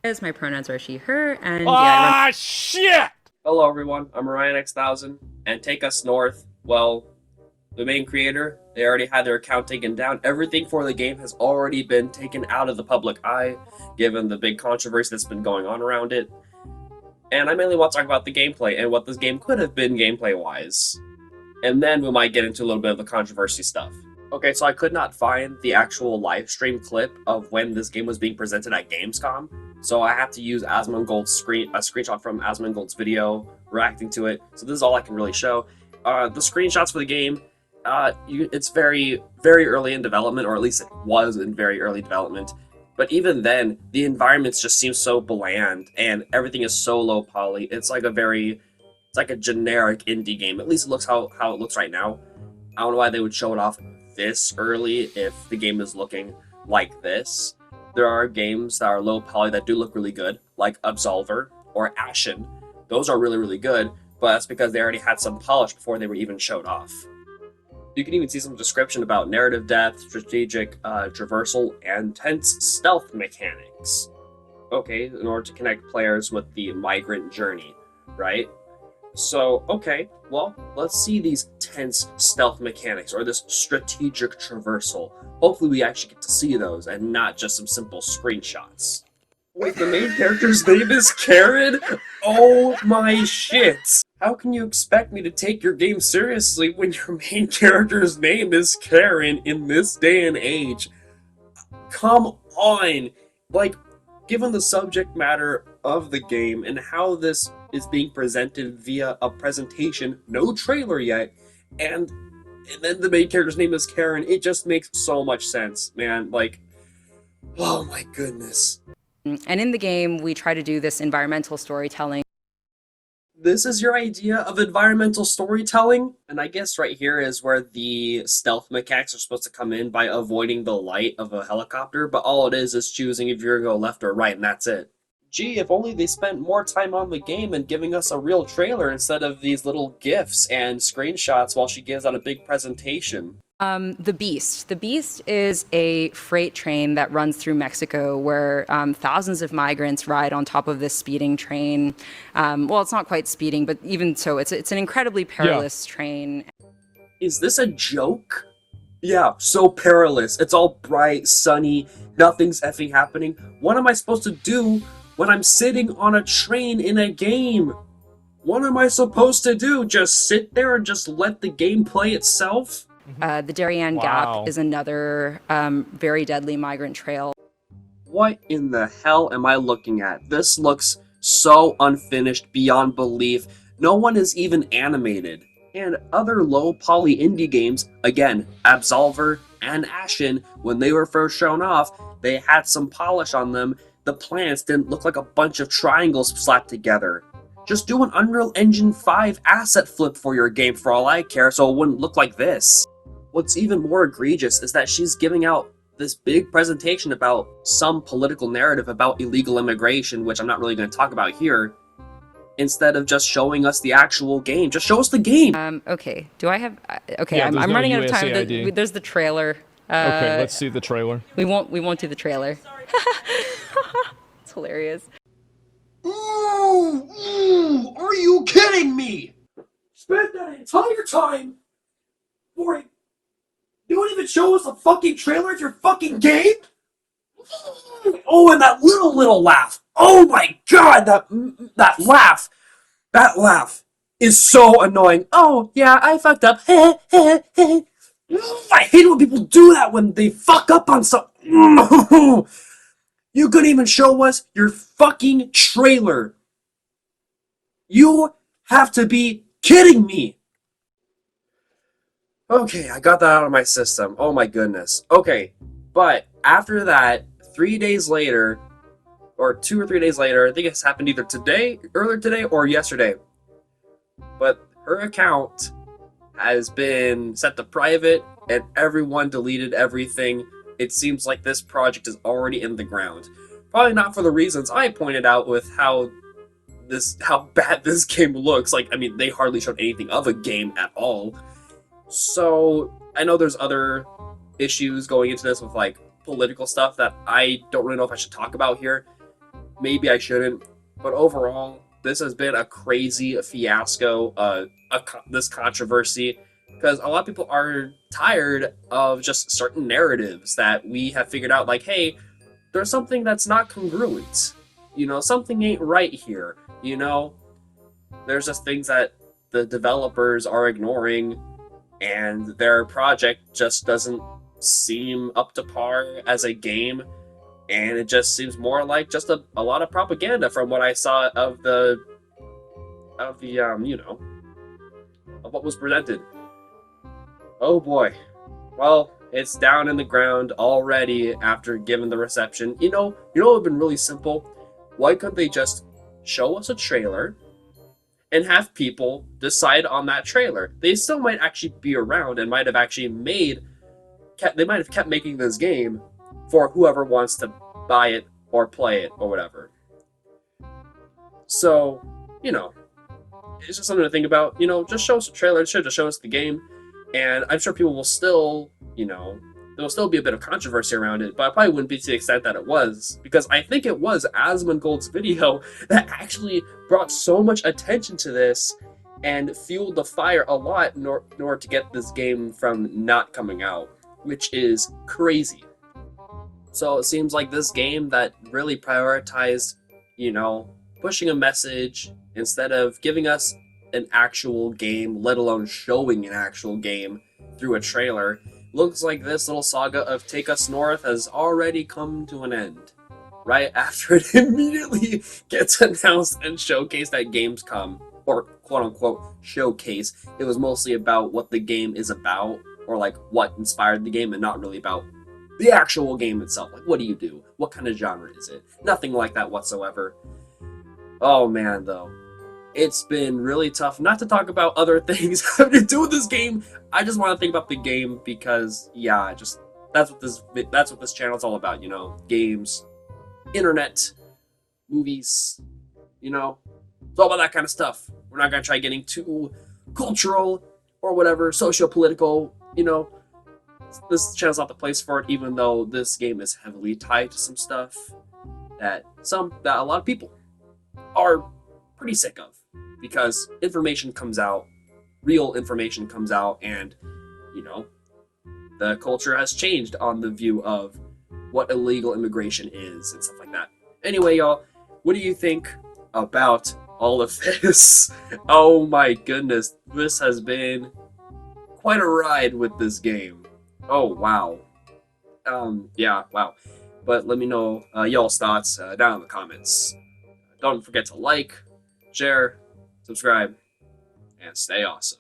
My pronouns are she, her, and yeah, Ah, shit! Hello everyone, I'm Ryan X1000, and take us north. Well, the main creator, they already had their account taken down. Everything for the game has already been taken out of the public eye, given the big controversy that's been going on around it. And I mainly want to talk about the gameplay and what this game could have been gameplay-wise. And then we might get into a little bit of the controversy stuff. Okay, so I could not find the actual live stream clip of when this game was being presented at Gamescom, so I have to use Asmongold's a screenshot from Asmongold's video reacting to it. So this is all I can really show. The screenshots for the game, it's very, very early in development, or at least it was in very early development. But even then, the environments just seem so bland, and everything is so low poly. It's like a generic indie game. At least it looks how it looks right now. I don't know why they would show it off this early if the game is looking like this. There are games that are low poly that do look really good, like Absolver or Ashen. Those are really, really good, but that's because they already had some polish before they were even showed off. You can even see some description about narrative depth, strategic traversal, and tense stealth mechanics. Okay, in order to connect players with the migrant journey, right? So, okay, well, let's see these tense stealth mechanics, or this strategic traversal. Hopefully we actually get to see those, and not just some simple screenshots. Wait, the main character's name is Karen? Oh my shit! How can you expect me to take your game seriously when your main character's name is Karen in this day and age? Come on! Like, given the subject matter of the game and how this is being presented via a presentation, no trailer yet, and then the main character's name is Karen, it just makes so much sense, man. Like, oh my goodness. and in the game, we try to do this environmental storytelling. This is your idea of environmental storytelling? And I guess right here is where the stealth mechanics are supposed to come in by avoiding the light of a helicopter, but all it is choosing if you're gonna go left or right, and that's it. Gee, if only they spent more time on the game and giving us a real trailer instead of these little GIFs and screenshots while she gives out a big presentation. The Beast. The Beast is a freight train that runs through Mexico where thousands of migrants ride on top of this speeding train. Well, it's not quite speeding, but even so, it's an incredibly perilous train. Is this a joke? Yeah, so perilous. It's all bright, sunny, nothing's effing happening. What am I supposed to do when I'm sitting on a train in a game? What am I supposed to do? Just sit there and just let the game play itself? The Darien Wow. Gap is another very deadly migrant trail. What in the hell am I looking at? This looks so unfinished beyond belief. No one is even animated. And other low poly indie games, again, Absolver and Ashen, when they were first shown off, they had some polish on them. The planets didn't look like a bunch of triangles slapped together. Just do an Unreal Engine 5 asset flip for your game for all I care, so it wouldn't look like this. What's even more egregious is that she's giving out this big presentation about some political narrative about illegal immigration, which I'm not really going to talk about here, instead of just showing us the actual game. Just show us the game! Okay, do I have... Okay, Yeah, I'm there's no running out of time. USAID. There's the trailer. Okay, let's see the trailer. We won't do the trailer. It's hilarious. Are you kidding me? Spent that entire time for it. You don't even show us a fucking trailer of your fucking game? Oh, and that little laugh. Oh my god, that laugh. That laugh is so annoying. Oh, yeah, I fucked up. I hate it when people do that when they fuck up on something. You couldn't even show us your fucking trailer. You have to be kidding me. Okay, I got that out of my system. Oh my goodness. Okay, but after that, 3 days later, or 2 or 3 days later, I think it's happened either earlier today, or yesterday. But her account has been set to private, and everyone deleted everything. It seems like this project is already in the ground. Probably not for the reasons I pointed out with how bad this game looks. Like, I mean, they hardly showed anything of a game at all. So, I know there's other issues going into this with, like, political stuff that I don't really know if I should talk about here. maybe I shouldn't, but overall, this has been a crazy fiasco. This controversy, because a lot of people are tired of just certain narratives that we have figured out. Like, hey, there's something that's not congruent. Something ain't right here. There's just things that the developers are ignoring, and their project just doesn't seem up to par as a game, and it just seems more like just a lot of propaganda from what I saw of of what was presented. Oh boy. Well, it's down in the ground already after giving the reception. It would have been really simple. Why couldn't they just show us a trailer and have people decide on that trailer? They still might actually be around and might have actually they might have kept making this game for whoever wants to buy it or play it or whatever. So, it's just something to think about. Just show us a trailer. It should just show us the game. And I'm sure people will still, there will still be a bit of controversy around it, but it probably wouldn't be to the extent that it was, because I think it was Asmongold's video that actually brought so much attention to this and fueled the fire a lot in order to get this game from not coming out, which is crazy. So it seems like this game that really prioritized, pushing a message instead of giving us an actual game, let alone showing an actual game through a trailer, looks like this little saga of Take Us North has already come to an end. Right after it immediately gets announced and showcased at Gamescom, or quote-unquote showcase, it was mostly about what the game is about, or like what inspired the game, and not really about the actual game itself. Like, what do you do? What kind of genre is it? Nothing like that whatsoever. Oh man, though. It's been really tough not to talk about other things having to do with this game. I just want to think about the game because, yeah, that's what this channel is all about. Games, internet, movies. It's all about that kind of stuff. We're not gonna try getting too cultural or whatever, socio-political. This channel's not the place for it. Even though this game is heavily tied to some stuff that a lot of people are pretty sick of, because information comes out, real information comes out, and the culture has changed on the view of what illegal immigration is and stuff like that. Anyway, y'all, what do you think about all of this? Oh my goodness, this has been quite a ride with this game. Oh wow. Yeah, wow. But let me know y'all's thoughts down in the comments. Don't forget to like, share, subscribe, and stay awesome.